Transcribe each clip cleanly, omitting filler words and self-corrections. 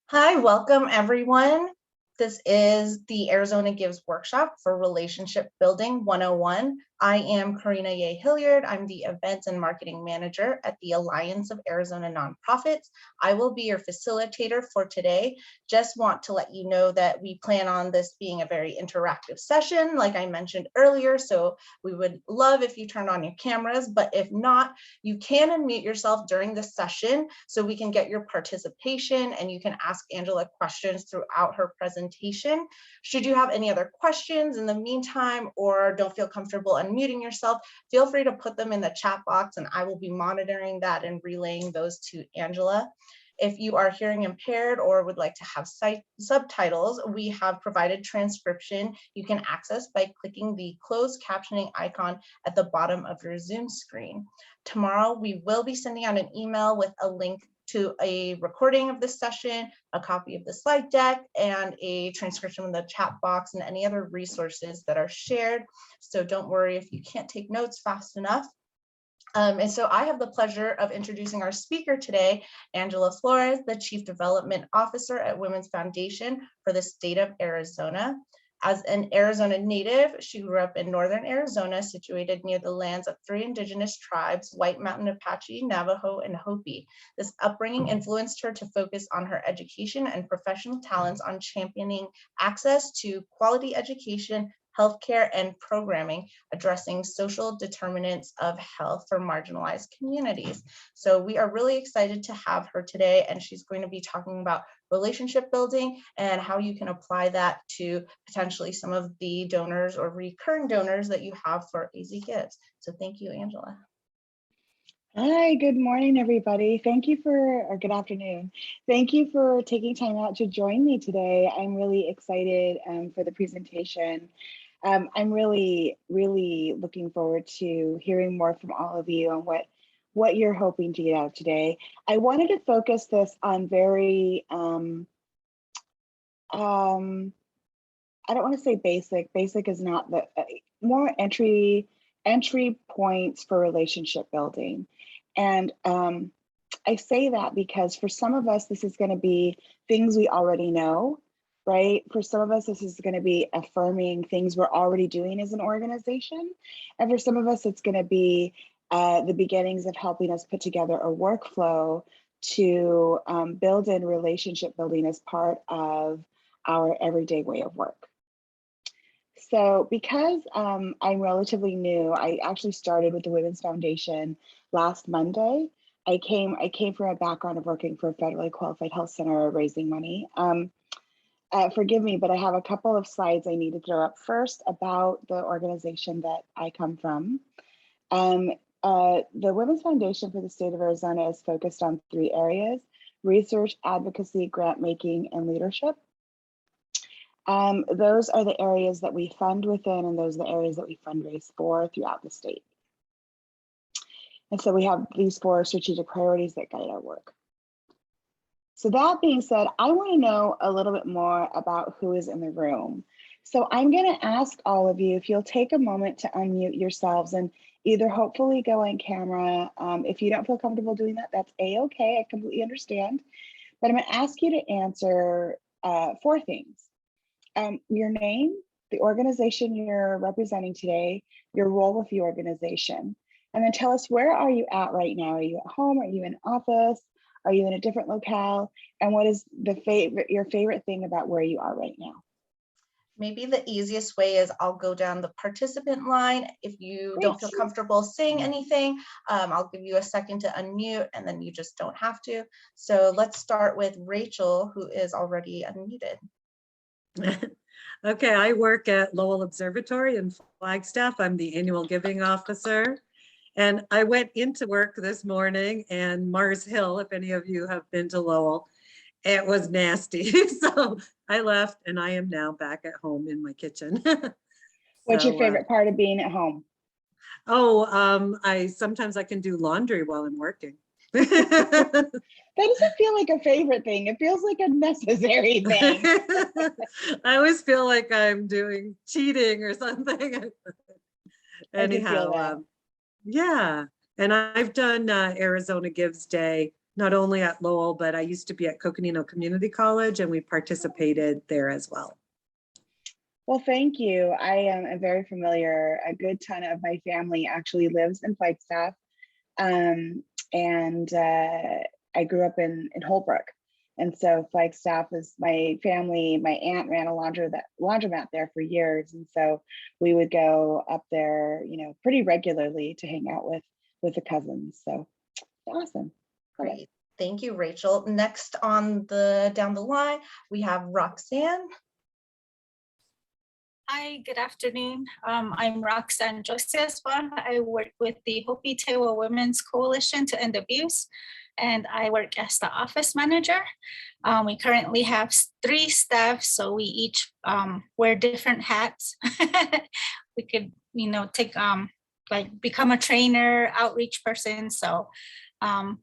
Hi, welcome everyone. This is the Arizona Gives workshop for Relationship Building 101. I am Karina Ye Hilliard. I'm the Events and Marketing Manager at the Alliance of Arizona Nonprofits. I will be your facilitator for today. Just want to let you know that we plan on this being a very interactive session, like I mentioned earlier. So we would love if you turned on your cameras, but if not, you can unmute yourself during the session so we can get your participation and you can ask Angela questions throughout her presentation. Should you have any other questions in the meantime or don't feel comfortable unmuting yourself, feel free to put them in the chat box and I will be monitoring that and relaying those to Angela. If you are hearing impaired or would like to have subtitles, we have provided transcription you can access by clicking the closed captioning icon at the bottom of your Zoom screen. Tomorrow, we will be sending out an email with a link to a recording of this session, a copy of the slide deck, and a transcription in the chat box and any other resources that are shared. So don't worry if you can't take notes fast enough. And so I have the pleasure of introducing our speaker today, Angela Florez, the Chief Development Officer at Women's Foundation for the state of Arizona. As an Arizona native, she grew up in northern Arizona, situated near the lands of three indigenous tribes, White Mountain Apache, Navajo, and Hopi. This upbringing influenced her to focus on her education and professional talents on championing access to quality education, healthcare, and programming addressing social determinants of health for marginalized communities. So we are really excited to have her today, and she's going to be talking about relationship building and how you can apply that to potentially some of the donors or recurring donors that you have for AZ Gives. So thank you, Angela. Hi, good morning, everybody. Or good afternoon. Thank you for taking time out to join me today. I'm really excited for the presentation. I'm really looking forward to hearing more from all of you on what you're hoping to get out of today. I wanted to focus this on very, I don't want to say basic. Basic is not the more entry points for relationship building. And I say that because for some of us, this is going to be things we already know, right? For some of us, this is going to be affirming things we're already doing as an organization. And for some of us, it's going to be the beginnings of helping us put together a workflow to build in relationship building as part of our everyday way of work. So because I'm relatively new, I actually started with the Women's Foundation last Monday. I came from a background of working for a federally qualified health center raising money. Forgive me, but I have a couple of slides I need to throw up first about the organization that I come from. The Women's Foundation for the state of Arizona is focused on three areas: research, advocacy, grant making, and leadership. Those are the areas that we fund within, and those are the areas that we fundraise for throughout the state. And so we have these four strategic priorities that guide our work. So that being said, I want to know a little bit more about who is in the room. So I'm going to ask all of you if you'll take a moment to unmute yourselves and either hopefully go on camera. If you don't feel comfortable doing that, that's a-okay. I completely understand. But I'm going to ask you to answer four things. Your name, the organization you're representing today, your role with the organization, and then tell us, where are you at right now? Are you at home? Are you in office? Are you in a different locale? And what is your favorite thing about where you are right now? Maybe the easiest way is I'll go down the participant line. If you don't feel comfortable saying anything, I'll give you a second to unmute and then you just don't have to. So let's start with Rachel, who is already unmuted. Okay, I work at Lowell Observatory in Flagstaff. I'm the annual giving officer. And I went into work this morning, and Mars Hill, if any of you have been to Lowell, it was nasty. So I left and I am now back at home in my kitchen. What's your favorite part of being at home? Oh, sometimes I can do laundry while I'm working. That doesn't feel like a favorite thing. It feels like a necessary thing. I always feel like I'm doing cheating or something. Anyhow, yeah. And I've done Arizona Gives Day not only at Lowell, but I used to be at Coconino Community College and we participated there as well. Well, thank you. I am very familiar. A good ton of my family actually lives in Flagstaff. And I grew up in Holbrook. And so Flagstaff is my family. My aunt ran a laundromat there for years. And so we would go up there, you know, pretty regularly to hang out with the cousins. So awesome. Great. Thank you, Rachel. Next on the down the line, we have Roxanne. Hi, good afternoon. I'm Roxanne Josespa. I work with the Hopi Tewa Women's Coalition to End Abuse, and I work as the office manager. We currently have 3 staff, so we each wear different hats. We could, you know, take like become a trainer, outreach person. So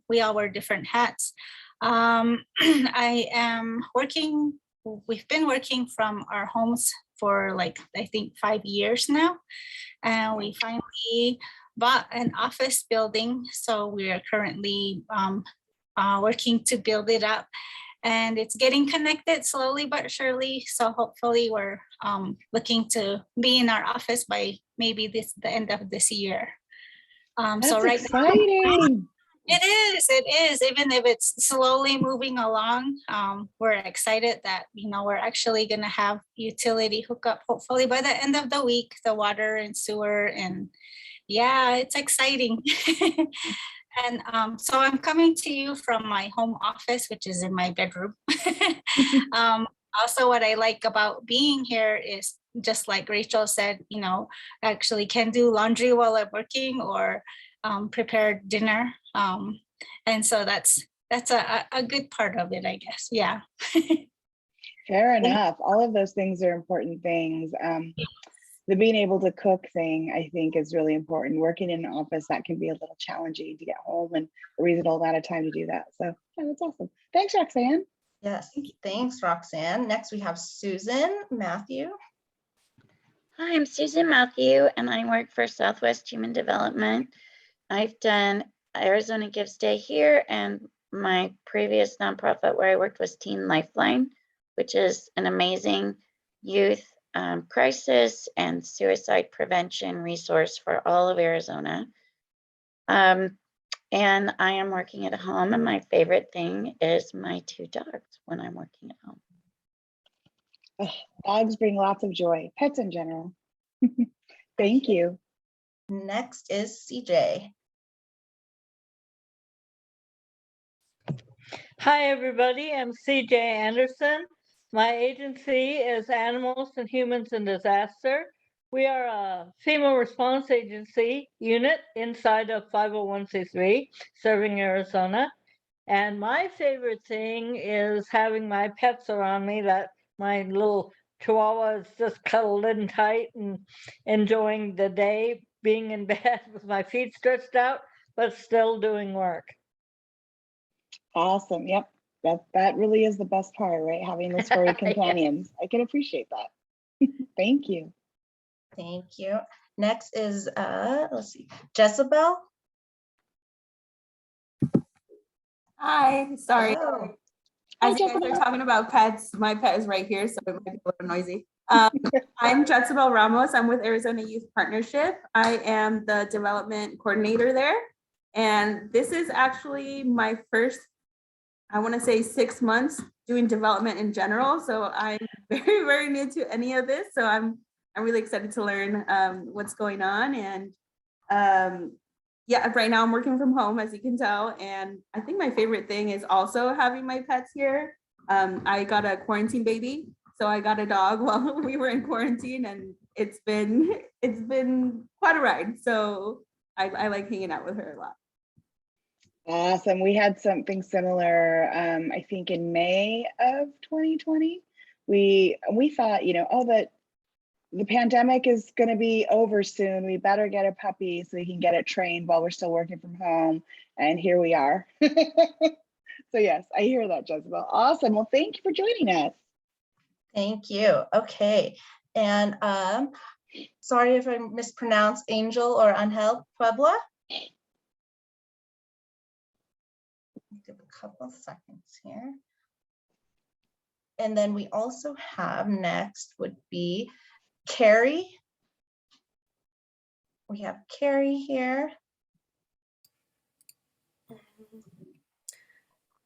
we all wear different hats. I am working. We've been working from our homes for like, I think 5 years now. And we finally bought an office building. So we are currently working to build it up. And it's getting connected slowly but surely. So hopefully we're looking to be in our office by maybe the end of this year. That's so right exciting. now, it is, even if it's slowly moving along. We're excited that, you know, we're actually gonna have utility hookup hopefully by the end of the week, the water and sewer, and yeah, it's exciting. And so I'm coming to you from my home office, which is in my bedroom. Also, what I like about being here is just like Rachel said, you know, actually can do laundry while I'm working or prepare dinner. And so that's a good part of it, I guess. Yeah. Fair enough. All of those things are important things. The being able to cook thing, I think, is really important. Working in an office, that can be a little challenging to get home and a reasonable amount of time to do that. So yeah, that's awesome. Thanks, Roxanne. Yes, thanks, Roxanne. Next, we have Susan Matthew. Hi, I'm Susan Matthew, and I work for Southwest Human Development. I've done Arizona Gives Day here, and my previous nonprofit where I worked was Teen Lifeline, which is an amazing youth crisis and suicide prevention resource for all of Arizona. And I am working at home, and my favorite thing is my 2 dogs when I'm working at home. Dogs bring lots of joy, pets in general. Thank you. Next is CJ. Hi, everybody. I'm CJ Anderson. My agency is Animals and Humans in Disaster. We are a FEMA response agency unit inside of 501c3 serving Arizona. And my favorite thing is having my pets around me, that my little Chihuahua is just cuddled in tight and enjoying the day, being in bed with my feet stretched out, but still doing work. Awesome. Yep. That really is the best part, right? Having those furry companions. I can appreciate that. Thank you. Thank you. Next is, let's see, Jezebel. Hi, sorry. Hello. As Hi, you guys Jezebel. are talking about pets, my pet is right here, so it might be a little noisy. I'm Jezebel Ramos. I'm with Arizona Youth Partnership. I am the development coordinator there. And this is actually my first, I want to say 6 months doing development in general. So I'm very, very new to any of this. So I'm really excited to learn what's going on. And yeah, right now I'm working from home, as you can tell. And I think my favorite thing is also having my pets here. I got a quarantine baby. So I got a dog while we were in quarantine, and it's been quite a ride. So I like hanging out with her a lot. Awesome. We had something similar, I think in May of 2020. We thought, you know, oh, but the pandemic is going to be over soon. We better get a puppy so we can get it trained while we're still working from home. And here we are. So yes, I hear that, Jezebel. Awesome. Well, thank you for joining us. Thank you. Okay. And sorry if I mispronounced Angel or Angel Puebla. give a couple of seconds here. And then we also have next would be Carrie. We have Carrie here.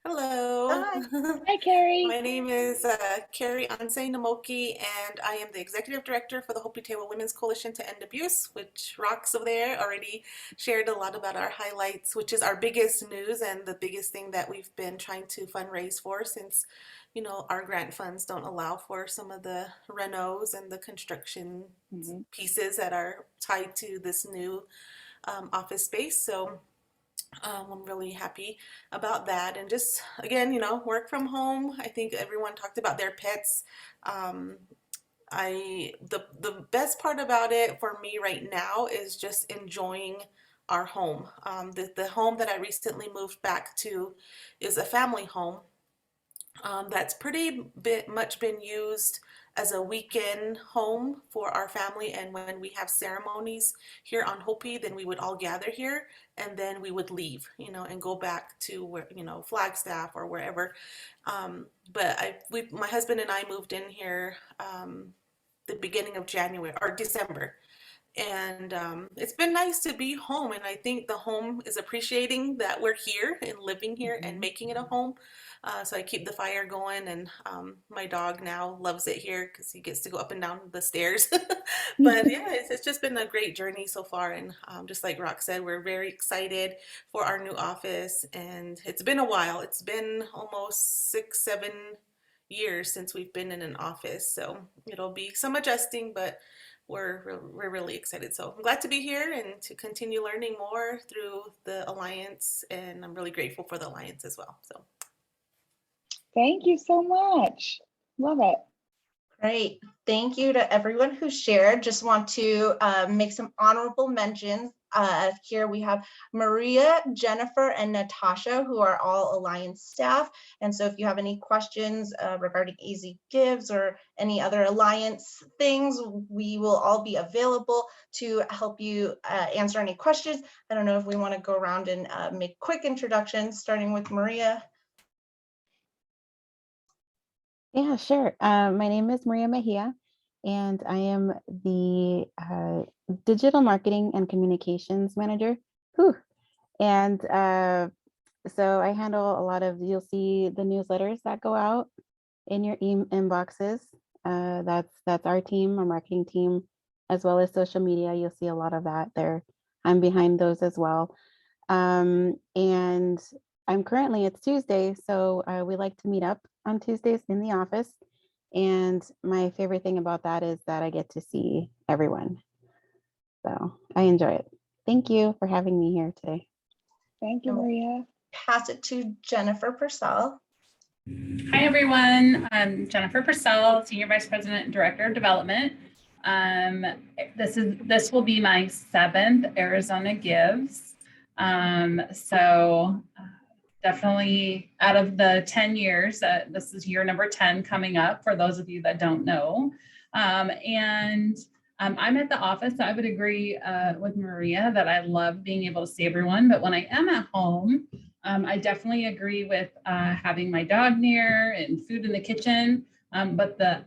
Hello. Hi. Hi, Carrie. My name is Carrie Ansei Namoki, and I am the Executive Director for the Hopi Tewa Women's Coalition to End Abuse, which Rox over there already shared a lot about our highlights, which is our biggest news and the biggest thing that we've been trying to fundraise for since, you know, our grant funds don't allow for some of the renos and the construction pieces that are tied to this new office space. So I'm really happy about that. And just, again, you know, work from home. I think everyone talked about their pets. The best part about it for me right now is just enjoying our home. The home that I recently moved back to is a family home that's pretty much been used as a weekend home for our family, and when we have ceremonies here on Hopi, then we would all gather here and then we would leave, you know, and go back to where, you know, Flagstaff or wherever. But my husband and I moved in here the beginning of January or December. And it's been nice to be home, and I think the home is appreciating that we're here and living here and making it a home. So I keep the fire going, and my dog now loves it here because he gets to go up and down the stairs. But yeah, it's just been a great journey so far, and just like Rox said, we're very excited for our new office, and it's been a while. It's been almost 6-7 years since we've been in an office, so it'll be some adjusting, but we're really excited. So I'm glad to be here and to continue learning more through the Alliance, and I'm really grateful for the Alliance as well. So Thank you so much. Love it. Great. Thank you to everyone who shared. Just want to make some honorable mentions. Here we have Maria, Jennifer, and Natasha, who are all Alliance staff. And so if you have any questions regarding AZ Gives or any other Alliance things, we will all be available to help you answer any questions. I don't know if we want to go around and make quick introductions, starting with Maria. Yeah, sure. My name is Maria Mejia, and I am the Digital Marketing and Communications Manager. Whew. And so I handle a lot of, you'll see the newsletters that go out in your inboxes. That's our team, our marketing team, as well as social media. You'll see a lot of that there. I'm behind those as well. And I'm currently, it's Tuesday, so we like to meet up on Tuesdays in the office. And my favorite thing about that is that I get to see everyone. So I enjoy it. Thank you for having me here today. Thank you, Maria. Pass it to Jennifer Purcell. Hi, everyone. I'm Jennifer Purcell, Senior Vice President and Director of Development. This will be my 7th Arizona Gives. Definitely out of the 10 years, this is year number 10 coming up for those of you that don't know. I'm at the office. I would agree with Maria that I love being able to see everyone, but when I am at home, I definitely agree with having my dog near and food in the kitchen. But the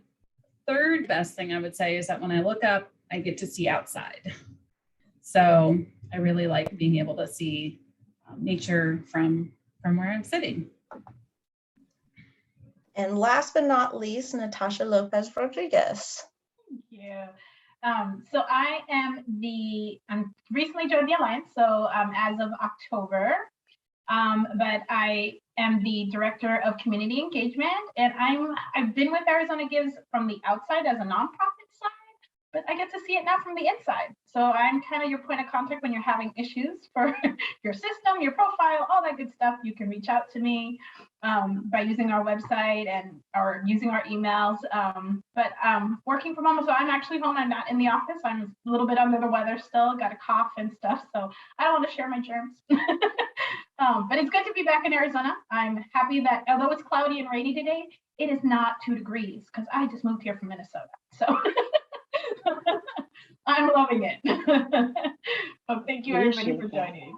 third best thing I would say is that when I look up, I get to see outside. So I really like being able to see nature from where I'm sitting. And last but not least, Natasha Lopez Rodriguez. Thank you. So I'm recently joined the Alliance, so as of October, but I am the Director of Community Engagement, and I've been with Arizona Gives from the outside as a nonprofit side, but I get to see it now from the inside. So I'm kind of your point of contact when you're having issues for your system, your profile, all that good stuff. You can reach out to me by using our website or using our emails. But working from home, so I'm actually home. I'm not in the office. I'm a little bit under the weather still, got a cough and stuff. So I don't want to share my germs. But it's good to be back in Arizona. I'm happy that although it's cloudy and rainy today, it is not 2 degrees because I just moved here from Minnesota. So I'm loving it. Well, thank you everybody for joining.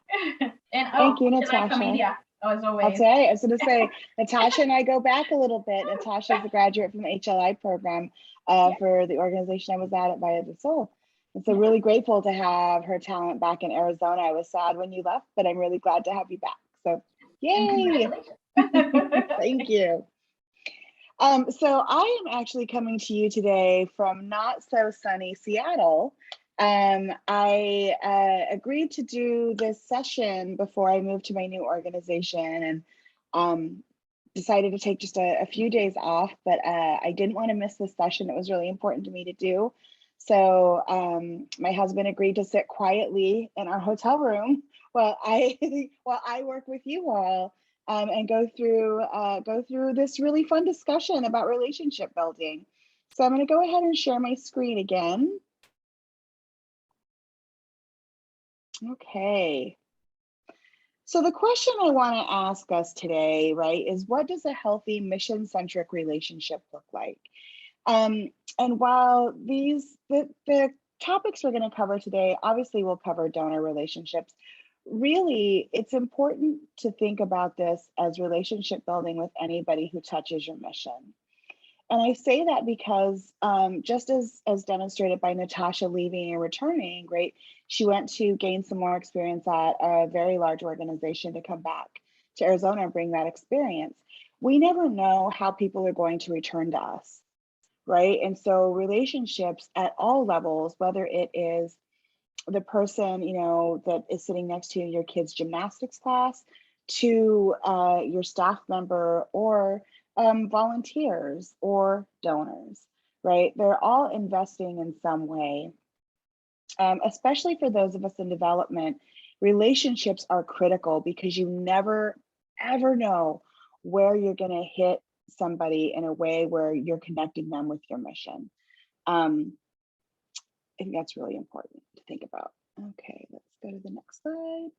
And thank you, Natasha. as I'll always. say, I was going to say, Natasha and I go back a little bit. Natasha is a graduate from the HLI program for the organization I was at Via del Sol. And so really grateful to have her talent back in Arizona. I was sad when you left, but I'm really glad to have you back. So yay. Thank you. So I am actually coming to you today from not so sunny Seattle. I agreed to do this session before I moved to my new organization, and decided to take just a few days off, but I didn't want to miss this session. It was really important to me to do. So my husband agreed to sit quietly in our hotel room while I work with you all. And go through this really fun discussion about relationship building. So I'm going to go ahead and share my screen again. Okay. So the question I want to ask us today, right, is what does a healthy mission-centric relationship look like? And while the topics we're going to cover today, obviously we'll cover donor relationships. Really, it's important to think about this as relationship building with anybody who touches your mission. And I say that because just as demonstrated by Natasha leaving and returning, right? She went to gain some more experience at a very large organization to come back to Arizona and bring that experience. We never know how people are going to return to us, right? And so relationships at all levels, whether it is the person, you know, that is sitting next to your kid's gymnastics class, to your staff member, or volunteers or donors, right? They're all investing in some way. Especially for those of us in development, relationships are critical because you never, ever know where you're going to hit somebody in a way where you're connecting them with your mission. I think that's really important to think about. Okay, let's go to the next slide.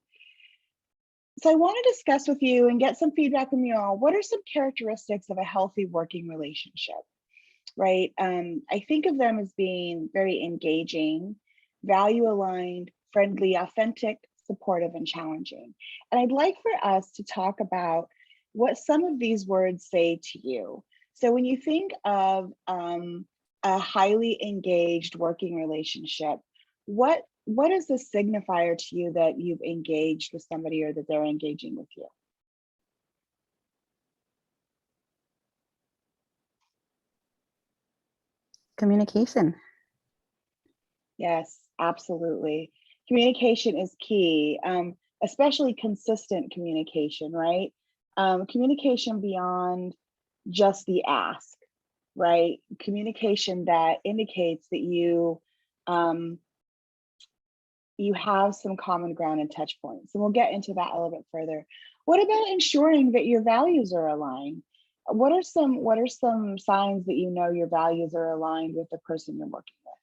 So I want to discuss with you and get some feedback from you all. What are some characteristics of a healthy working relationship, right? I think of them as being very engaging, value aligned, friendly, authentic, supportive, and challenging. And I'd like for us to talk about what some of these words say to you. So when you think of a highly engaged working relationship, what is the signifier to you that you've engaged with somebody or that they're engaging with you? Communication. Yes, absolutely. Communication is key, especially consistent communication, right? Communication beyond just the ask, right? Communication that indicates that you have some common ground and touch points. And we'll get into that a little bit further. What about ensuring that your values are aligned? What are some signs that you know your values are aligned with the person you're working with?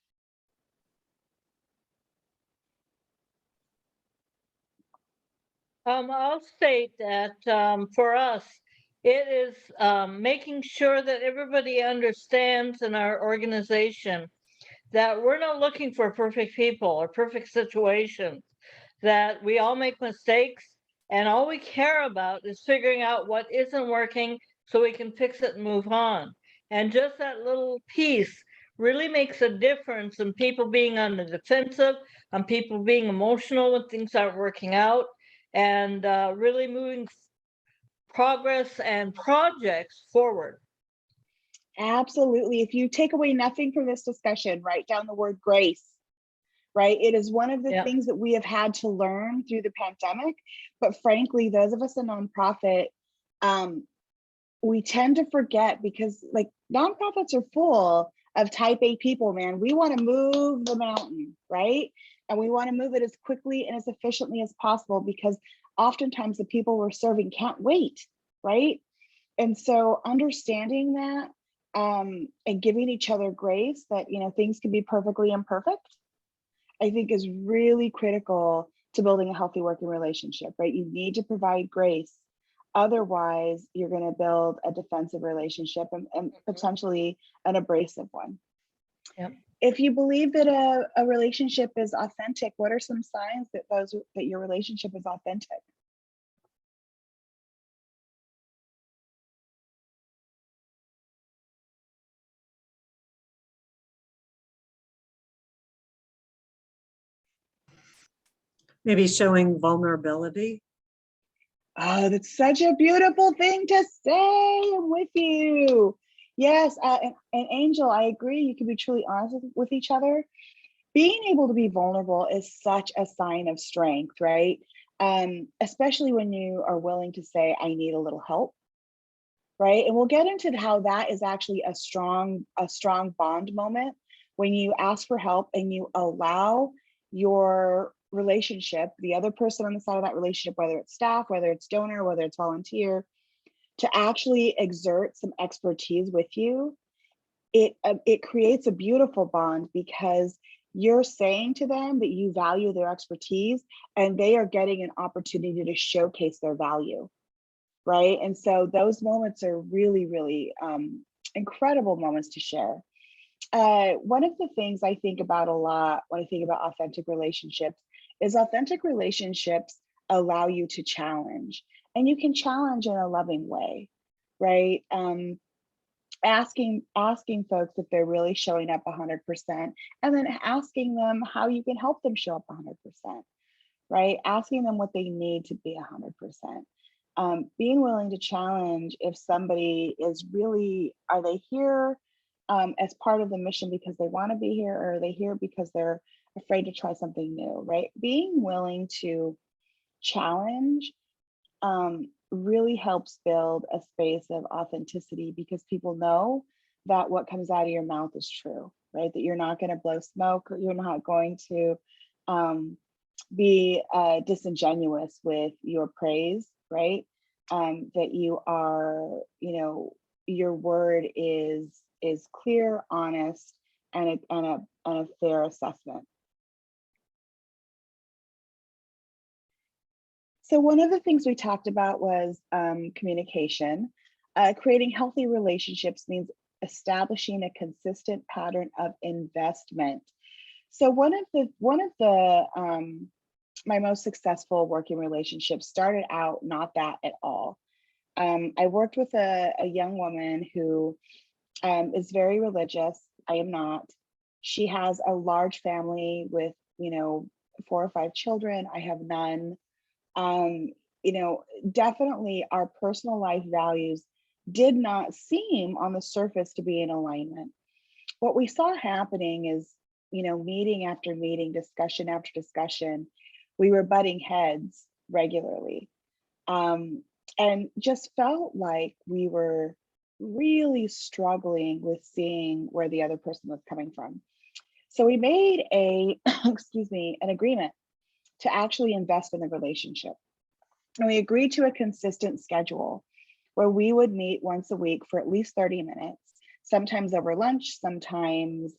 I'll state that for us, it is making sure that everybody understands in our organization that we're not looking for perfect people or perfect situations, that we all make mistakes, and all we care about is figuring out what isn't working so we can fix it and move on. And just that little piece really makes a difference in people being on the defensive, on people being emotional when things aren't working out, and really moving progress and projects forward. Absolutely. If you take away nothing from this discussion, write down the word grace, right? It is one of the things that we have had to learn through the pandemic. But frankly, those of us in nonprofit, we tend to forget because like nonprofits are full of type A people, man. We want to move the mountain, right? And we want to move it as quickly and as efficiently as possible because oftentimes the people we're serving can't wait, right? And so understanding that and giving each other grace that, you know, things can be perfectly imperfect, I think is really critical to building a healthy working relationship, right? You need to provide grace. Otherwise, you're going to build a defensive relationship and potentially an abrasive one. Yep. If you believe that a relationship is authentic, what are some signs that your relationship is authentic? Maybe showing vulnerability. Oh, that's such a beautiful thing to say. I'm with you. Yes, and Angel, I agree. You can be truly honest with each other. Being able to be vulnerable is such a sign of strength, right? Especially when you are willing to say, I need a little help, right? And we'll get into how that is actually a strong bond moment when you ask for help and you allow your relationship, the other person on the side of that relationship, whether it's staff, whether it's donor, whether it's volunteer, to actually exert some expertise with you. It creates a beautiful bond because you're saying to them that you value their expertise and they are getting an opportunity to showcase their value, right? And so those moments are really, really incredible moments to share. One of the things I think about a lot when I think about authentic relationships is authentic relationships allow you to challenge, and you can challenge in a loving way, right? Asking folks if they're really showing up 100%, and then asking them how you can help them show up 100%, right? Asking them what they need to be 100%. Being willing to challenge if somebody is really, are they here as part of the mission because they want to be here, or are they here because they're afraid to try something new, right? Being willing to challenge really helps build a space of authenticity, because people know that what comes out of your mouth is true, right? That you're not going to blow smoke, or you're not going to be disingenuous with your praise, right? That you are, your word is clear, honest, and a fair assessment. So one of the things we talked about was communication. Creating healthy relationships means establishing a consistent pattern of investment. So one of the my most successful working relationships started out not that at all. I worked with a young woman who is very religious. I am not. She has a large family with 4 or 5 children. I have none. Definitely our personal life values did not seem on the surface to be in alignment. What we saw happening is, meeting after meeting, discussion after discussion, we were butting heads regularly, and just felt like we were really struggling with seeing where the other person was coming from. So we made an agreement to actually invest in the relationship. And we agreed to a consistent schedule where we would meet once a week for at least 30 minutes, sometimes over lunch, sometimes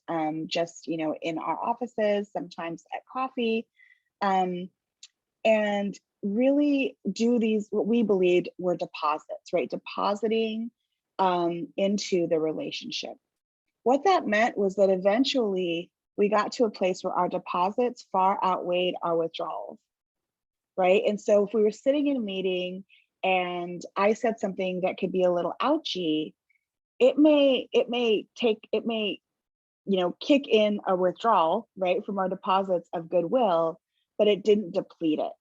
just, in our offices, sometimes at coffee, and really do these, what we believed were deposits, right? Depositing into the relationship. What that meant was that eventually we got to a place where our deposits far outweighed our withdrawals, right? And so if we were sitting in a meeting and I said something that could be a little ouchy, it may kick in a withdrawal, right, from our deposits of goodwill, but it didn't deplete it,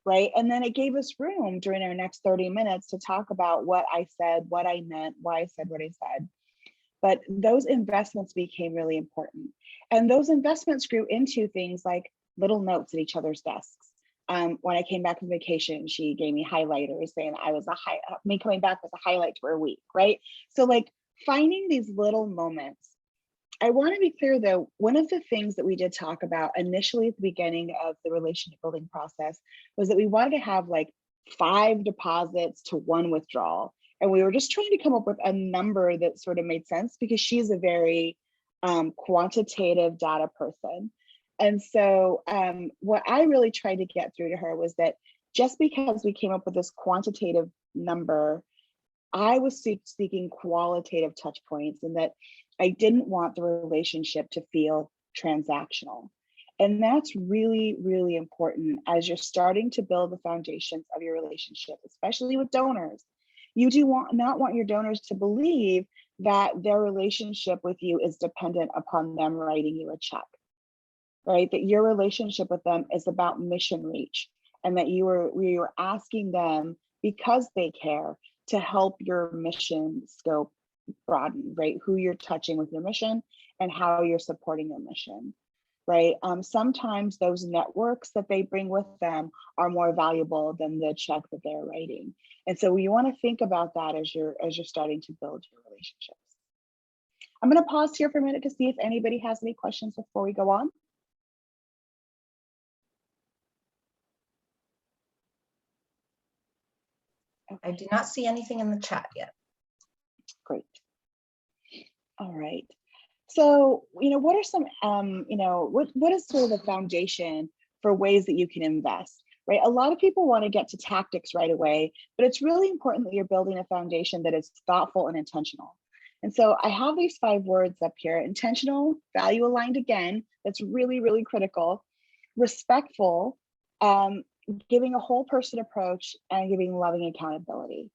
right? And then it gave us room during our next 30 minutes to talk about what I said, what I meant, why I said what I said. But those investments became really important. And those investments grew into things like little notes at each other's desks. When I came back from vacation, she gave me highlighters saying me coming back was a highlight to her week, right? So like finding these little moments. I want to be clear though, one of the things that we did talk about initially at the beginning of the relationship building process was that we wanted to have like 5 deposits to 1 withdrawal. And we were just trying to come up with a number that sort of made sense, because she's a very quantitative data person. And so what I really tried to get through to her was that just because we came up with this quantitative number, I was seeking qualitative touch points, and that I didn't want the relationship to feel transactional. And that's really, really important as you're starting to build the foundations of your relationship, especially with donors. You do not want your donors to believe that their relationship with you is dependent upon them writing you a check. right? That your relationship with them is about mission reach, and that we were asking them because they care to help your mission scope broaden, right? Who you're touching with your mission and how you're supporting your mission, right? Sometimes those networks that they bring with them are more valuable than the check that they're writing. And so you want to think about that as you're starting to build your relationships. I'm going to pause here for a minute to see if anybody has any questions before we go on. I do not see anything in the chat yet. Great. All right. So, what are some, what is sort of the foundation for ways that you can invest, right? A lot of people want to get to tactics right away, but it's really important that you're building a foundation that is thoughtful and intentional. And so I have these 5 words up here: intentional, value aligned, again, that's really, really critical, respectful, giving a whole person approach, and giving loving accountability.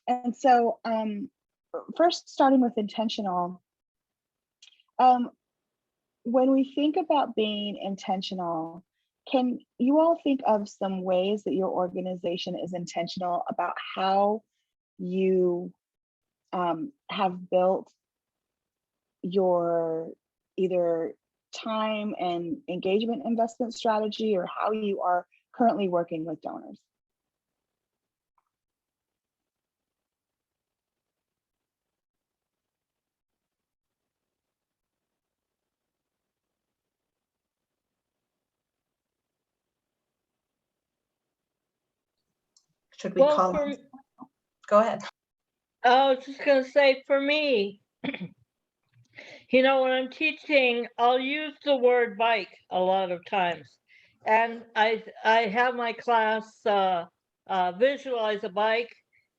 And so first, starting with intentional, when we think about being intentional, can you all think of some ways that your organization is intentional about how you have built your either time and engagement investment strategy, or how you are currently working with donors? Should we call? Go ahead. I was just going to say, for me, when I'm teaching, I'll use the word bike a lot of times. And I have my class visualize a bike,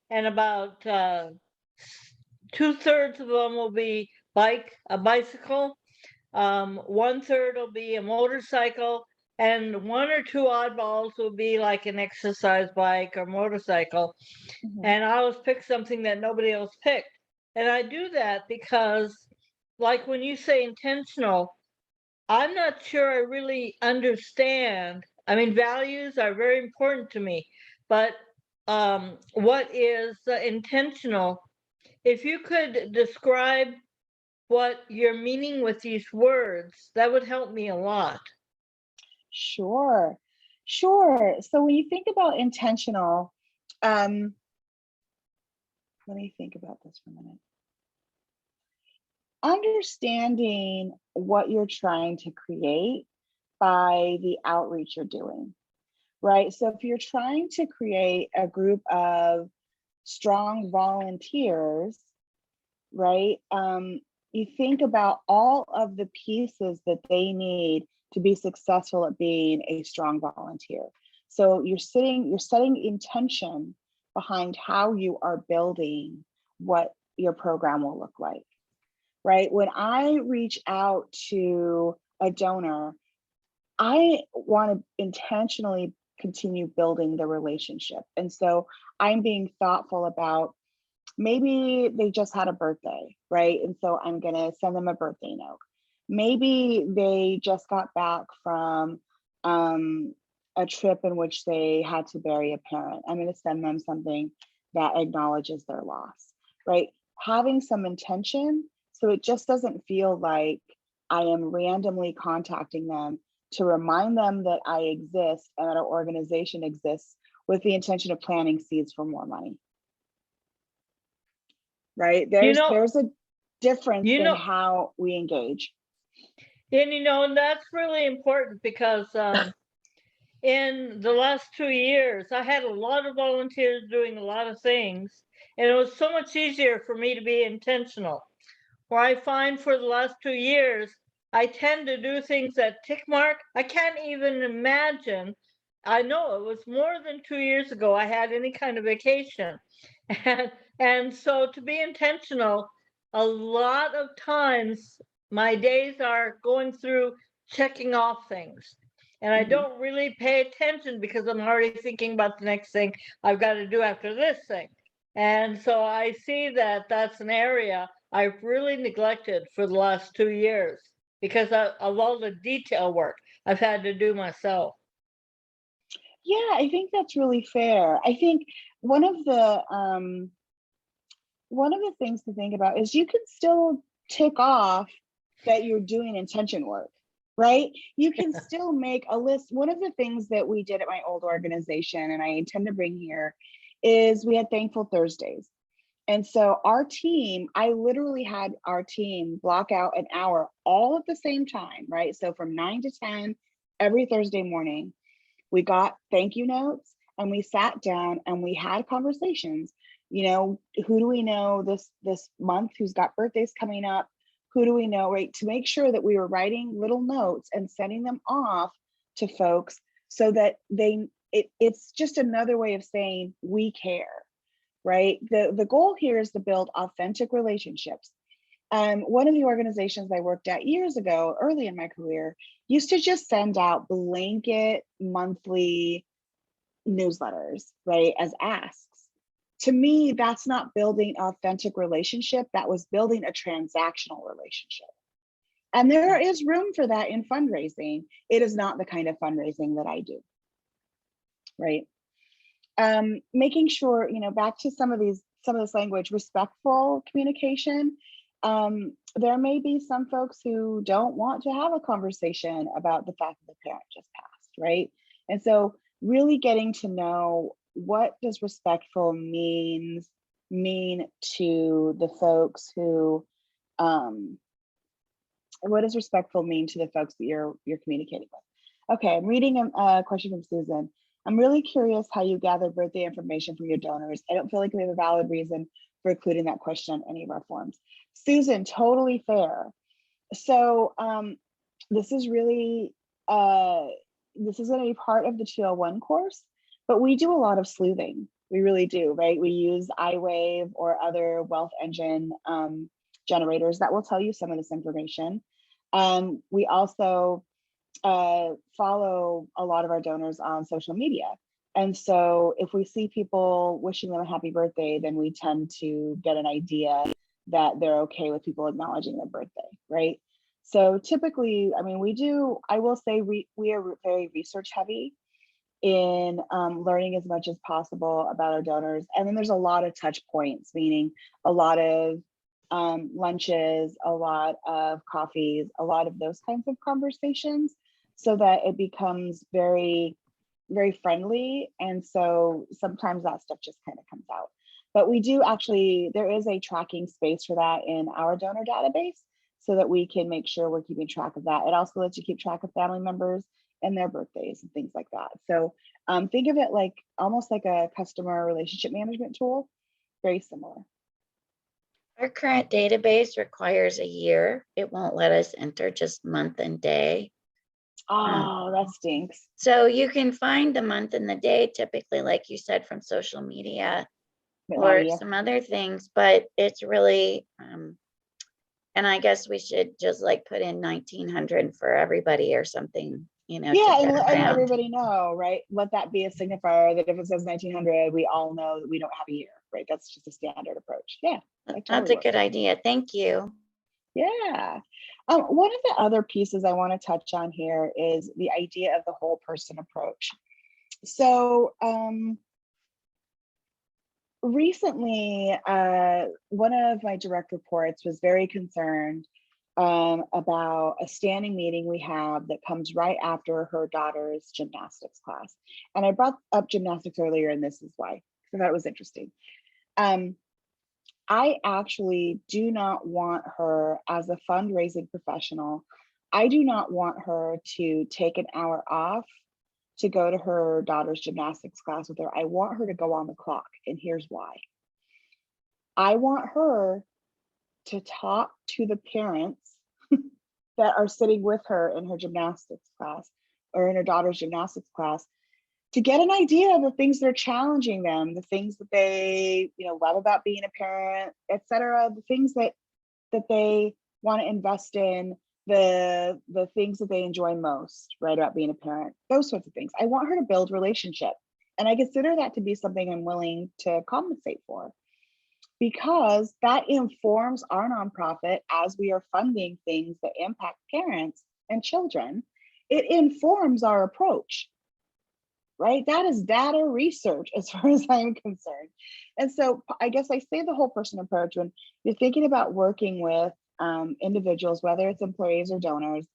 and about 2/3 of them will be a bicycle. 1/3 will be a motorcycle, and 1 or 2 oddballs will be like an exercise bike or motorcycle. And I always pick something that nobody else picked. And I do that because, like when you say intentional, I'm not sure I really understand. I mean, values are very important to me, but what is intentional? If you could describe what you're meaning with these words, that would help me a lot. Sure. So when you think about intentional, let me think about this for a minute. Understanding what you're trying to create by the outreach you're doing, right? So if you're trying to create a group of strong volunteers, right? You think about all of the pieces that they need to be successful at being a strong volunteer. So you're setting intention behind how you are building what your program will look like, right? When I reach out to a donor, I want to intentionally continue building the relationship. And so I'm being thoughtful about, maybe they just had a birthday, right? And so I'm going to send them a birthday note. Maybe they just got back from a trip in which they had to bury a parent. I'm going to send them something that acknowledges their loss, right? Having some intention, so it just doesn't feel like I am randomly contacting them to remind them that I exist and that our organization exists with the intention of planting seeds for more money. Right? There's a difference in how we engage. And that's really important, because in the last 2 years, I had a lot of volunteers doing a lot of things, and it was so much easier for me to be intentional. Where I find for the last 2 years, I tend to do things that tick mark. I can't even imagine. I know it was more than 2 years ago I had any kind of vacation. And so to be intentional, a lot of times my days are going through checking off things. And I don't really pay attention because I'm already thinking about the next thing I've got to do after this thing. And so I see that that's an area I've really neglected for the last 2 years. because of all the detail work I've had to do myself. Yeah, I think that's really fair. I think one of the things to think about is you can still tick off that you're doing intention work, right? You can still make a list. One of the things that we did at my old organization, and I intend to bring here, is we had Thankful Thursdays. And so our team, I literally had our team block out an hour all at the same time, right? So from 9 to 10 every Thursday morning, we got thank you notes and we sat down and we had conversations. You know, who do we know this month who's got birthdays coming up? Who do we know, right? To make sure that we were writing little notes and sending them off to folks so that it's just another way of saying we care, right? The goal here is to build authentic relationships. One of the organizations I worked at years ago, early in my career, used to just send out blanket monthly newsletters, right, as asks. To me, that's not building authentic relationship. That was building a transactional relationship. And there is room for that in fundraising. It is not the kind of fundraising that I do, right? Making sure, you know, back to some of this language, respectful communication. There may be some folks who don't want to have a conversation about the fact that the parent just passed, right? And so really getting to know what does respectful mean to the folks who, what does respectful mean to the folks that you're communicating with? Okay, I'm reading a question from Susan. I'm really curious how you gather birthday information from your donors. I don't feel like we have a valid reason for including that question on any of our forms. Susan, totally fair. So this is really, this is gonna be part of the 201 course, but we do a lot of sleuthing. We really do, right? We use iWave or other wealth engine generators that will tell you some of this information. We also follow a lot of our donors on social media. And so if we see people wishing them a happy birthday, then we tend to get an idea that they're okay with people acknowledging their birthday, right? So typically, I mean, I will say we are very research heavy in learning as much as possible about our donors. And then there's a lot of touch points, meaning a lot of lunches, a lot of coffees, a lot of those kinds of conversations, so that it becomes very, very friendly. And so sometimes that stuff just kind of comes out. But we do actually, there is a tracking space for that in our donor database so that we can make sure we're keeping track of that. It also lets you keep track of family members and their birthdays and things like that. So think of it like almost like a customer relationship management tool, very similar. Our current database requires a year. It won't let us enter just month and day. Oh, that stinks. So you can find the month and the day typically, like you said, from social media or some other things, but it's really, and I guess we should just like put in 1900 for everybody or something, you know. Yeah, and let everybody know, right? Let that be a signifier that if it says 1900, we all know that we don't have a year, right? That's just a standard approach. Yeah, that's a good idea. Thank you. Yeah. One of the other pieces I want to touch on here is the idea of the whole person approach. So recently, one of my direct reports was very concerned about a standing meeting we have that comes right after her daughter's gymnastics class. And I brought up gymnastics earlier, and this is why, because I thought it was interesting. I actually do not want her as a fundraising professional. I do not want her to take an hour off to go to her daughter's gymnastics class with her. I want her to go on the clock, and here's why. I want her to talk to the parents that are sitting with her in her gymnastics class or in her daughter's gymnastics class to get an idea of the things that are challenging them, the things that they, you know, love about being a parent, et cetera, the things that they want to invest in, the things that they enjoy most, right, about being a parent, those sorts of things. I want her to build relationship. And I consider that to be something I'm willing to compensate for. because that informs our nonprofit as we are funding things that impact parents and children. It informs our approach, right? That is data research as far as I'm concerned. And so I guess I say the whole person approach when you're thinking about working with individuals, whether it's employees or donors,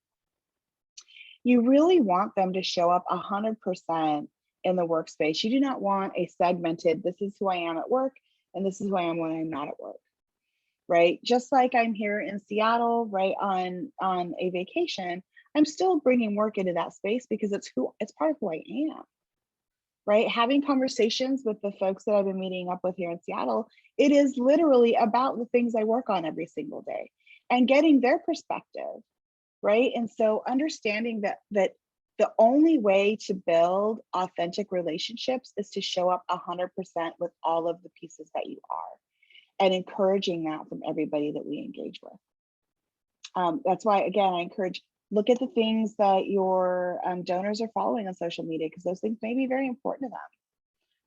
you really want them to show up 100% in the workspace. You do not want a segmented, this is who I am at work and this is who I am when I'm not at work, right? Just like I'm here in Seattle, right, on a vacation, I'm still bringing work into that space because it's part of who I am, right? Having conversations with the folks that I've been meeting up with here in Seattle, it is literally about the things I work on every single day and getting their perspective, right? And so understanding that the only way to build authentic relationships is to show up 100% with all of the pieces that you are and encouraging that from everybody that we engage with. That's why, again, I encourage, look at the things that your donors are following on social media, because those things may be very important to them.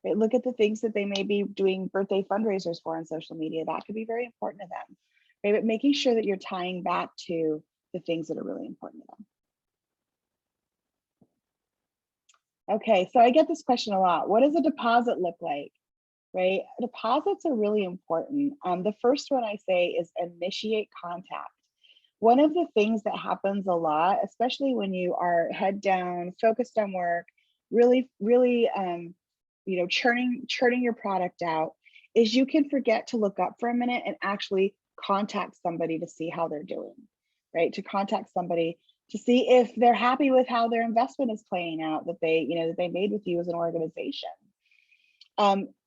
Right? Look at the things that they may be doing birthday fundraisers for on social media. That could be very important to them. Right? But making sure that you're tying back to the things that are really important to them. Okay, so I get this question a lot. What does a deposit look like? Right? Deposits are really important. The first one I say is initiate contact. One of the things that happens a lot, especially when you are head down, focused on work, really, churning your product out, is you can forget to look up for a minute and actually contact somebody to see how they're doing, right? To contact somebody to see if they're happy with how their investment is playing out that they made with you as an organization.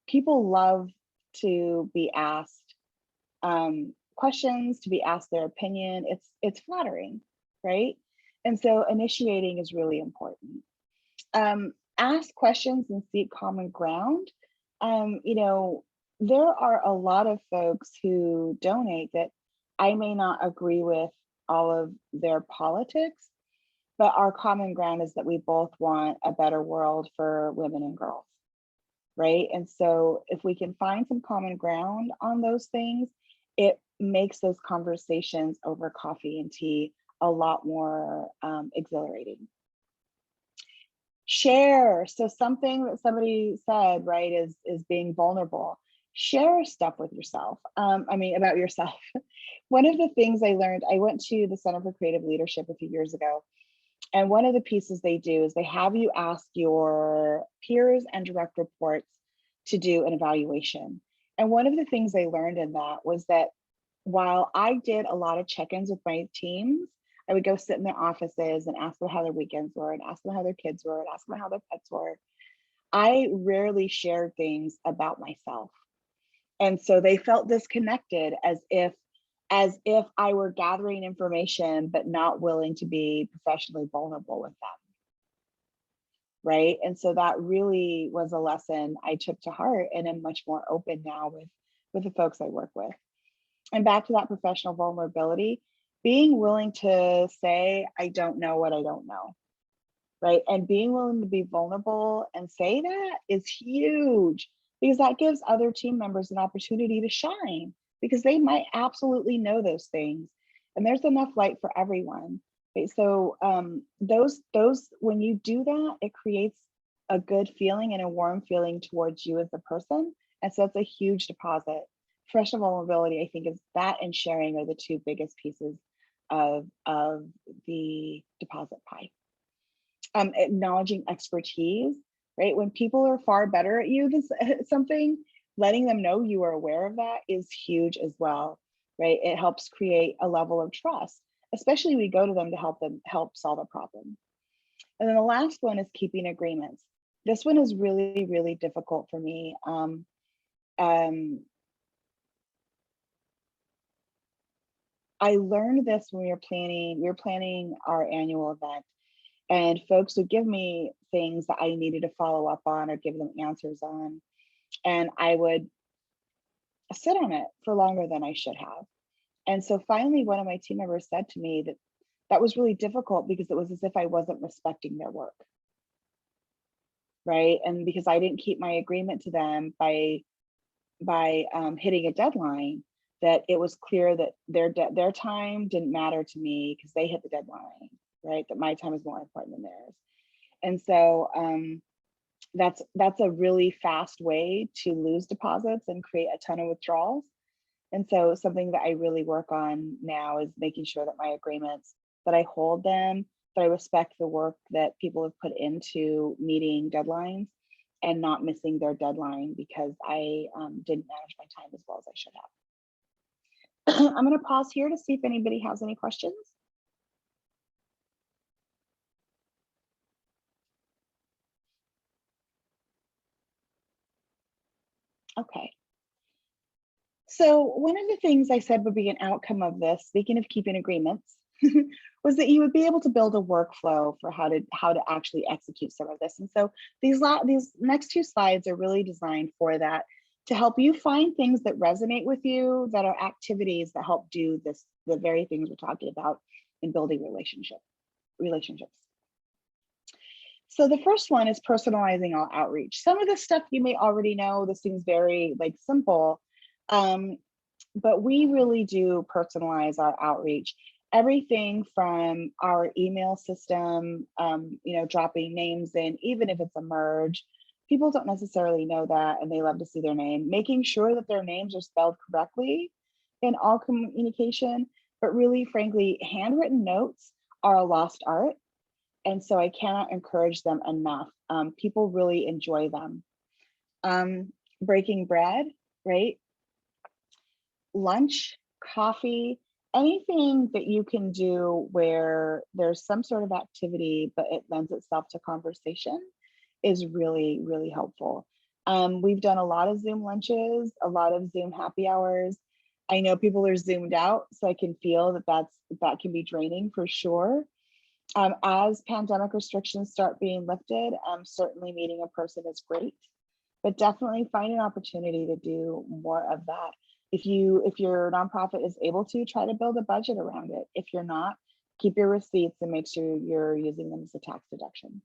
People love to be asked questions, to be asked their opinion. It's flattering, right? And so initiating is really important. Ask questions and seek common ground. There are a lot of folks who donate that I may not agree with all of their politics, but our common ground is that we both want a better world for women and girls, right? And so if we can find some common ground on those things, it makes those conversations over coffee and tea a lot more exhilarating. Share. So something that somebody said, right, is being vulnerable. Share stuff with yourself. About yourself. One of the things I learned, I went to the Center for Creative Leadership a few years ago, and one of the pieces they do is they have you ask your peers and direct reports to do an evaluation. And one of the things I learned in that was that while I did a lot of check-ins with my teams, I would go sit in their offices and ask them how their weekends were, and ask them how their kids were, and ask them how their pets were. I rarely shared things about myself. And so they felt disconnected, as if I were gathering information, but not willing to be professionally vulnerable with them. Right. And so that really was a lesson I took to heart, and am much more open now with the folks I work with. And back to that professional vulnerability, being willing to say, I don't know what I don't know. Right. And being willing to be vulnerable and say that is huge, because that gives other team members an opportunity to shine, because they might absolutely know those things, and there's enough light for everyone. Right? So those when you do that, it creates a good feeling and a warm feeling towards you as a person. And so it's a huge deposit. Professional vulnerability, I think, is that, and sharing are the two biggest pieces of the deposit pie. Acknowledging expertise, right? When people are far better at you than something, letting them know you are aware of that is huge as well, right? It helps create a level of trust, especially when we go to them to help solve a problem. And then the last one is keeping agreements. This one is really, really difficult for me. I learned this when we were planning our annual event, and folks would give me things that I needed to follow up on or give them answers on, and I would sit on it for longer than I should have. And so finally, one of my team members said to me that was really difficult, because it was as if I wasn't respecting their work, right? And because I didn't keep my agreement to them by hitting a deadline, that it was clear that their time didn't matter to me because they hit the deadline, right? That my time is more important than theirs. And so that's a really fast way to lose deposits and create a ton of withdrawals. And so something that I really work on now is making sure that my agreements, that I hold them, that I respect the work that people have put into meeting deadlines and not missing their deadline because I didn't manage my time as well as I should have. I'm going to pause here to see if anybody has any questions. Okay. So one of the things I said would be an outcome of this, speaking of keeping agreements, was that you would be able to build a workflow for how to actually execute some of this. And so these next two slides are really designed for that, to help you find things that resonate with you, that are activities that help do this, the very things we're talking about in building relationships. So the first one is personalizing all outreach. Some of this stuff you may already know. This seems very simple, but we really do personalize our outreach. Everything from our email system, dropping names in, even if it's a merge. People don't necessarily know that and they love to see their name. Making sure that their names are spelled correctly in all communication, but really, frankly, handwritten notes are a lost art. And so I cannot encourage them enough. People really enjoy them. Breaking bread, right? Lunch, coffee, anything that you can do where there's some sort of activity, but it lends itself to conversation is really, really helpful. We've done a lot of Zoom lunches, a lot of Zoom happy hours. I know people are zoomed out, so I can feel that can be draining for sure. As pandemic restrictions start being lifted, certainly meeting a person is great, but definitely find an opportunity to do more of that. If your nonprofit is able to, try to build a budget around it. If you're not, keep your receipts and make sure you're using them as a tax deduction.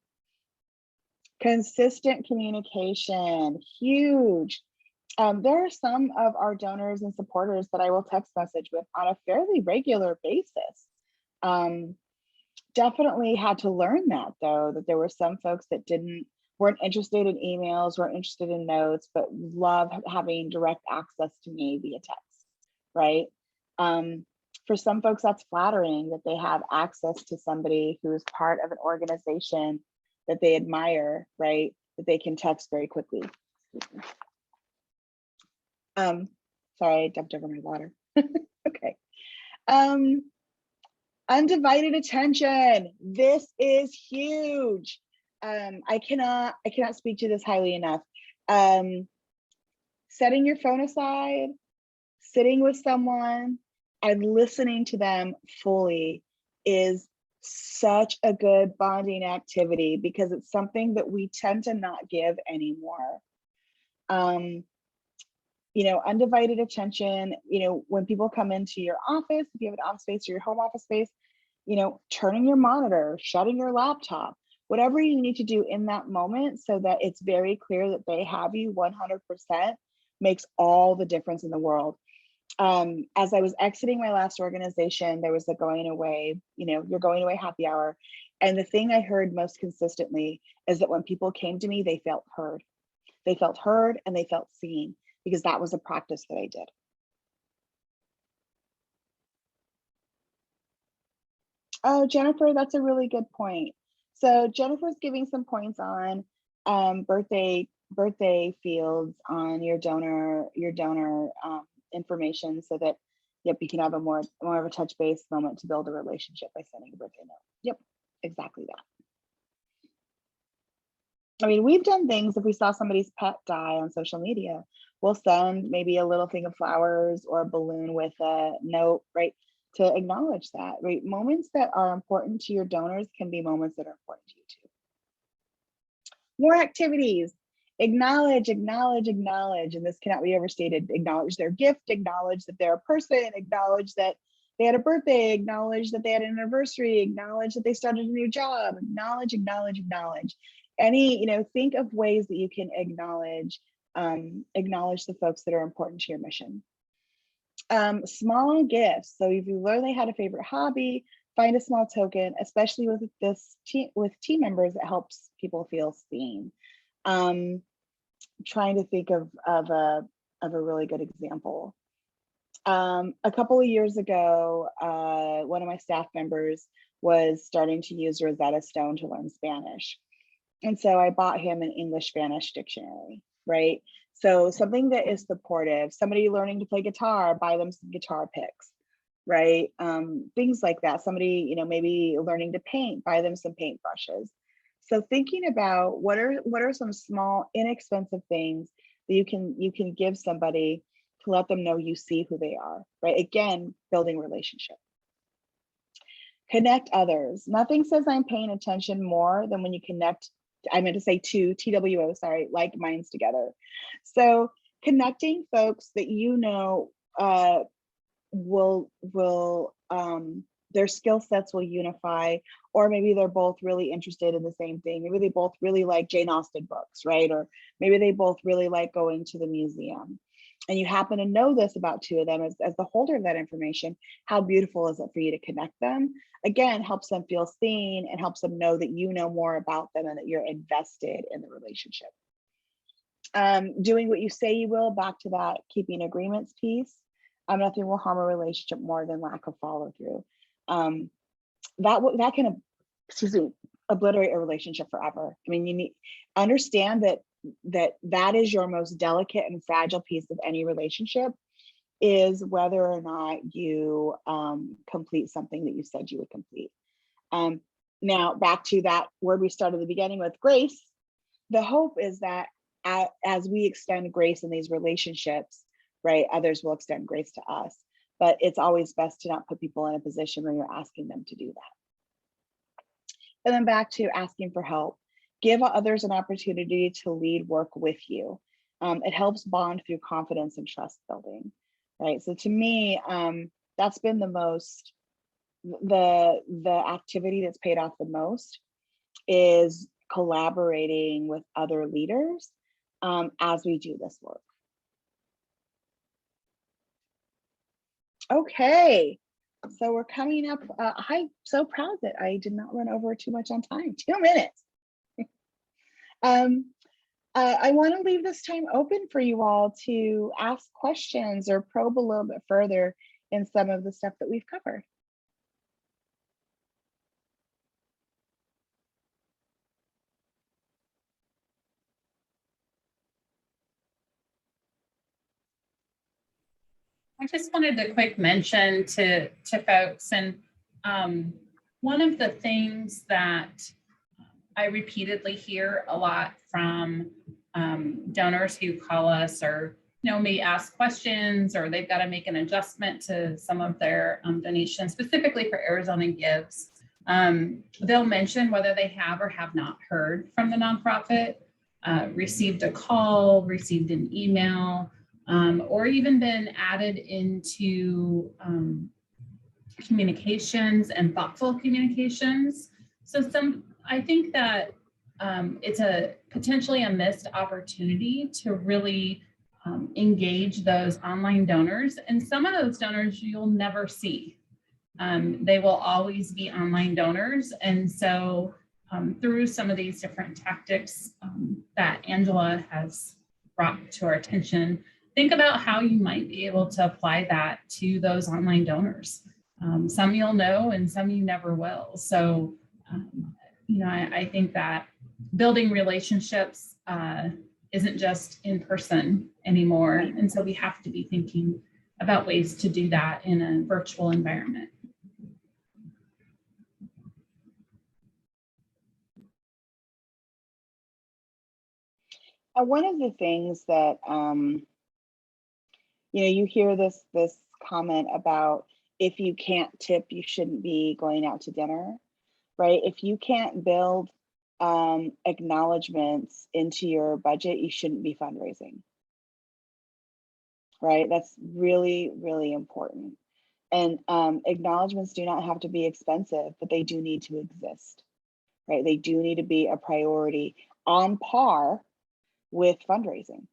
Consistent communication, huge. There are some of our donors and supporters that I will text message with on a fairly regular basis. Definitely had to learn that, though, that there were some folks that weren't interested in emails, weren't interested in notes, but love having direct access to me via text, right? For some folks, that's flattering that they have access to somebody who is part of an organization that they admire, right? That they can text very quickly. Sorry, I dumped over my water. Okay. Undivided attention. This is huge. I cannot speak to this highly enough. Setting your phone aside, sitting with someone and listening to them fully is such a good bonding activity because it's something that we tend to not give anymore. Undivided attention, when people come into your office, if you have an office space or your home office space, turning your monitor, shutting your laptop, whatever you need to do in that moment so that it's very clear that they have you 100% makes all the difference in the world. As I was exiting my last organization, there was a going away, you're going away happy hour. And the thing I heard most consistently is that when people came to me, they felt heard. They felt heard and they felt seen because that was a practice that I did. Oh, Jennifer, that's a really good point. So Jennifer's giving some points on birthday fields on your donor information so that you can have a more of a touch base moment to build a relationship by sending a birthday note. Yep, exactly that. I mean, we've done things if we saw somebody's pet die on social media, we'll send maybe a little thing of flowers or a balloon with a note, right? To acknowledge that, right? Moments that are important to your donors can be moments that are important to you too. More activities. Acknowledge, and this cannot be overstated. Acknowledge their gift, acknowledge that they're a person, acknowledge that they had a birthday, acknowledge that they had an anniversary, acknowledge that they started a new job, acknowledge. Think of ways that you can acknowledge acknowledge the folks that are important to your mission. Small gifts. So if you literally had a favorite hobby, find a small token, especially with team members, it helps people feel seen. Trying to think of a really good example. A couple of years ago, one of my staff members was starting to use Rosetta Stone to learn Spanish. And so I bought him an English-Spanish dictionary, right? So something that is supportive, somebody learning to play guitar, buy them some guitar picks, right? Things like that. Somebody, maybe learning to paint, buy them some paint brushes. So thinking about what are some small, inexpensive things that you can give somebody to let them know you see who they are, right? Again, building relationship. Connect others. Nothing says I'm paying attention more than when you connect, I meant to say two, TWO, sorry, like minds together. So connecting folks that will their skill sets will unify, or maybe they're both really interested in the same thing. Maybe they both really like Jane Austen books, right? Or maybe they both really like going to the museum. And you happen to know this about two of them as the holder of that information. How beautiful is it for you to connect them? Again, helps them feel seen and helps them know that you know more about them and that you're invested in the relationship. Doing what you say you will, back to that keeping agreements piece. Nothing will harm a relationship more than lack of follow through. That can, obliterate a relationship forever. I mean, you need understand that is your most delicate and fragile piece of any relationship, is whether or not you complete something that you said you would complete. Now back to that word we started at the beginning with, grace. The hope is that as we extend grace in these relationships, right, others will extend grace to us. But it's always best to not put people in a position where you're asking them to do that. And then back to asking for help. Give others an opportunity to lead work with you. It helps bond through confidence and trust building, right? So to me, that's been the activity that's paid off the most is collaborating with other leaders as we do this work. Okay, so we're coming up. I'm so proud that I did not run over too much on time, 2 minutes. I want to leave this time open for you all to ask questions or probe a little bit further in some of the stuff that we've covered. I just wanted a quick mention to folks, and one of the things that I repeatedly hear a lot from donors who call us or may ask questions, or they've got to make an adjustment to some of their donations, specifically for Arizona Gives. They'll mention whether they have or have not heard from the nonprofit, received a call, received an email, or even been added into communications and thoughtful communications. So I think that it's potentially a missed opportunity to really engage those online donors. And some of those donors you'll never see. They will always be online donors. And so through some of these different tactics that Angela has brought to our attention, think about how you might be able to apply that to those online donors. Some you'll know and some you never will. So, I think that building relationships isn't just in person anymore. And so we have to be thinking about ways to do that in a virtual environment. One of the things that, you hear this comment about, if you can't tip, you shouldn't be going out to dinner, right? If you can't build acknowledgements into your budget, you shouldn't be fundraising, right? That's really, really important. And acknowledgements do not have to be expensive, but they do need to exist, right? They do need to be a priority on par with fundraising,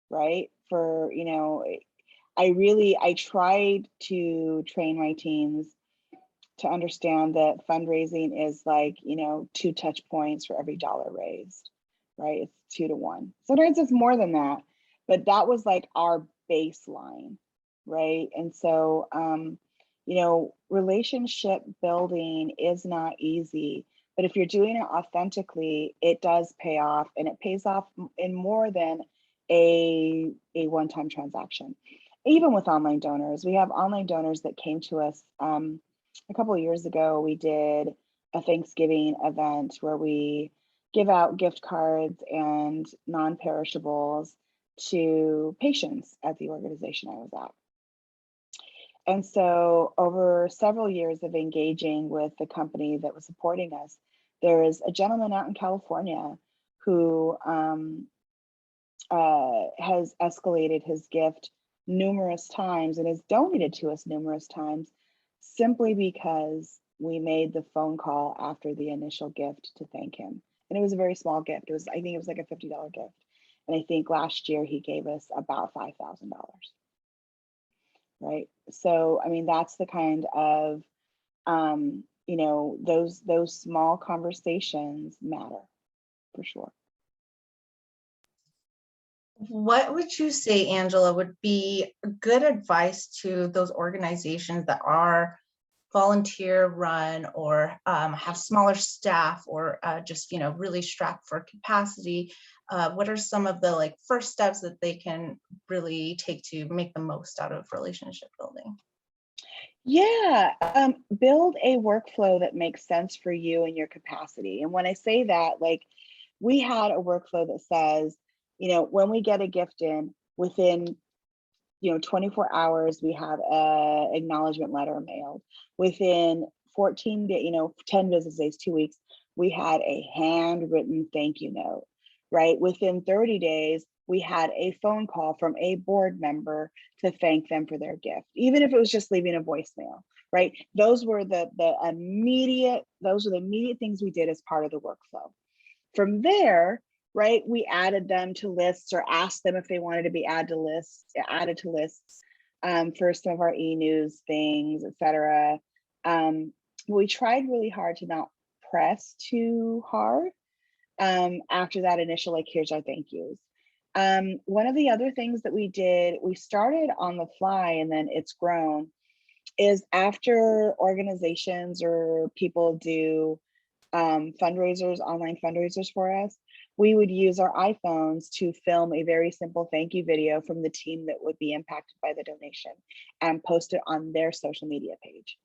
right? For, you know, I tried to train my teams to understand that fundraising is like, you know, 2 touch points for every dollar raised, right? It's 2 to 1. Sometimes it's more than that, but that was like our baseline, right? And so, you know, relationship building is not easy, but if you're doing it authentically, it does pay off, and it pays off in more than a one-time transaction. Even with online donors, we have online donors that came to us. A couple of years ago, we did a Thanksgiving event where we give out gift cards and non-perishables to patients at the organization I was at. And so over several years of engaging with the company that was supporting us, there is a gentleman out in California who has escalated his gift numerous times and has donated to us numerous times simply because we made the phone call after the initial gift to thank him. And it was a very small gift. It was, I think it was like a $50 gift. And I think last year he gave us about $5,000. Right. So, I mean, that's the kind of, you know, those small conversations matter for sure. What would you say, Angela, would be good advice to those organizations that are volunteer run or have smaller staff or just, you know, really strapped for capacity? What are some of the like first steps that they can really take to make the most out of relationship building? Yeah, build a workflow that makes sense for you and your capacity. And when I say that, like, we had a workflow that says, you know, when we get a gift in, within, you know, 24 hours, we have a acknowledgement letter mailed. Within 14 days, you know, 10 business days, 2 weeks, we had a handwritten thank you note, right? Within 30 days, we had a phone call from a board member to thank them for their gift, even if it was just leaving a voicemail, right? Those were the immediate things we did as part of the workflow. From there, right, we added them to lists or asked them if they wanted to be added to lists for some of our e-news things, etc. We tried really hard to not press too hard after that initial, like, here's our thank yous. One of the other things that we did, we started on the fly and then it's grown, is after organizations or people do fundraisers, online fundraisers for us, we would use our iPhones to film a very simple thank you video from the team that would be impacted by the donation and post it on their social media page,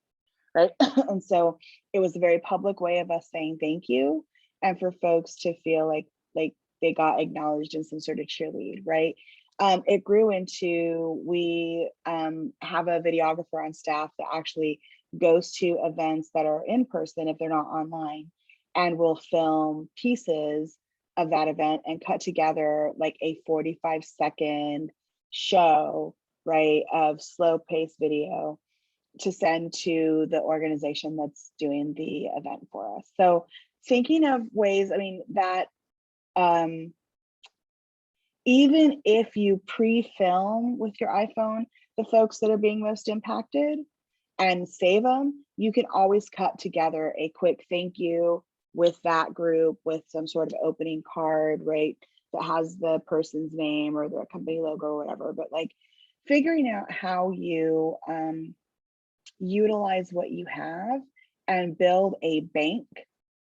right? And so it was a very public way of us saying thank you, and for folks to feel like they got acknowledged in some sort of cheerlead, right? It grew into, we have a videographer on staff that actually goes to events that are in person if they're not online, and will film pieces of that event and cut together like a 45-second show, right, of slow pace video to send to the organization that's doing the event for us. So thinking of ways, I mean, that even if you pre-film with your iPhone the folks that are being most impacted and save them, you can always cut together a quick thank you with that group with some sort of opening card, right, that has the person's name or their company logo or whatever. But like figuring out how you utilize what you have and build a bank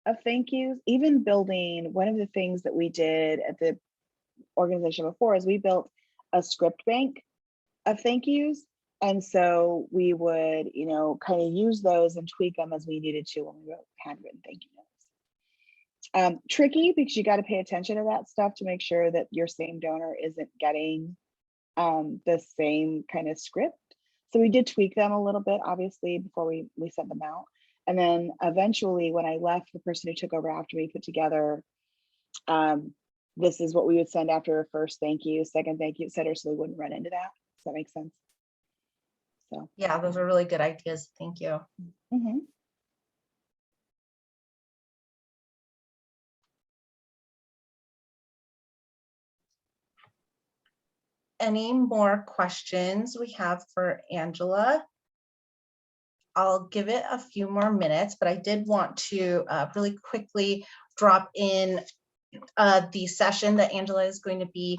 of thank yous. Even building, one of the things that we did at the organization before is we built a script bank of thank yous. And so we would, you know, kind of use those and tweak them as we needed to when we wrote handwritten thank you notes. Tricky because you got to pay attention to that stuff to make sure that your same donor isn't getting the same kind of script. So we did tweak them a little bit, obviously, before we sent them out. And then eventually when I left, the person who took over after me put together, this is what we would send after a first thank you, second thank you, et cetera, so they wouldn't run into that. Does that make sense? So yeah, those are really good ideas. Thank you. Mm-hmm. any more questions we have for Angela, I'll give it a few more minutes, but I did want to really quickly drop in the session that Angela is going to be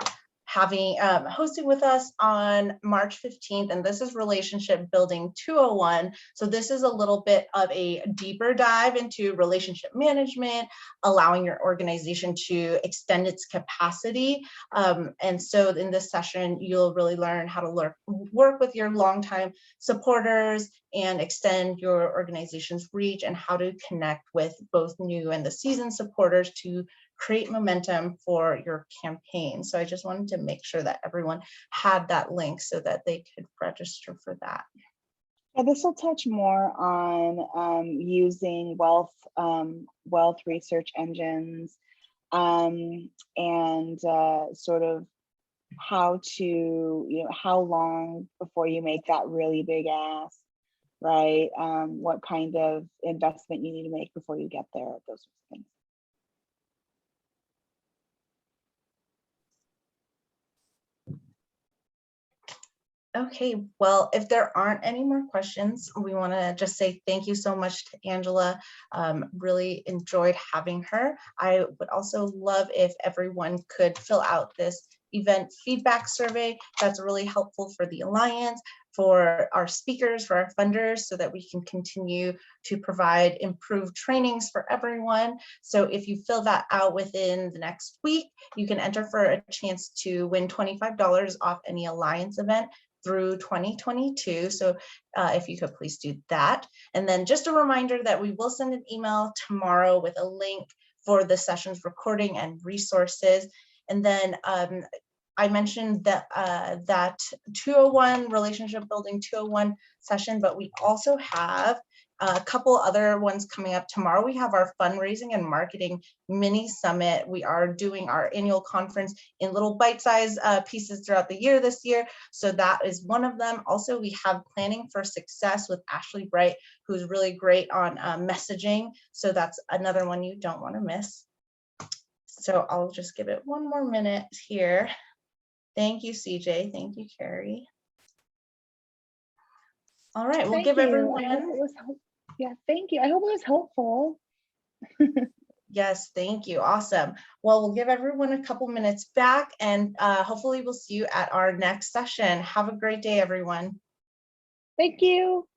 having hosting with us on March 15th, and this is Relationship Building 201. So this is a little bit of a deeper dive into relationship management, allowing your organization to extend its capacity. And so in this session, you'll really learn how to work with your longtime supporters and extend your organization's reach, and how to connect with both new and the seasoned supporters to create momentum for your campaign. So I just wanted to make sure that everyone had that link so that they could register for that. Yeah, this will touch more on using wealth research engines, and sort of how to, how long before you make that really big ask, right? What kind of investment you need to make before you get there, those sorts of things. Okay, well, if there aren't any more questions, we want to just say thank you so much to Angela. Really enjoyed having her. I would also love if everyone could fill out this event feedback survey. That's really helpful for the Alliance, for our speakers, for our funders, so that we can continue to provide improved trainings for everyone. So if you fill that out within the next week, you can enter for a chance to win $25 off any Alliance event through 2022. So if you could please do that. And then just a reminder that we will send an email tomorrow with a link for the session's recording and resources. And then I mentioned that that 201 Relationship Building 201 session, but we also have a couple other ones coming up tomorrow. We have our fundraising and marketing mini summit. We are doing our annual conference in little bite-sized pieces throughout the year this year. So that is one of them. Also, we have Planning for Success with Ashley Bright, who's really great on messaging. So that's another one you don't want to miss. So I'll just give it one more minute here. Thank you, CJ. Thank you, Carrie. All right, we'll give everyone. Yeah, thank you. I hope it was helpful. Yes, thank you. Awesome. Well, we'll give everyone a couple minutes back, and hopefully we'll see you at our next session. Have a great day, everyone. Thank you.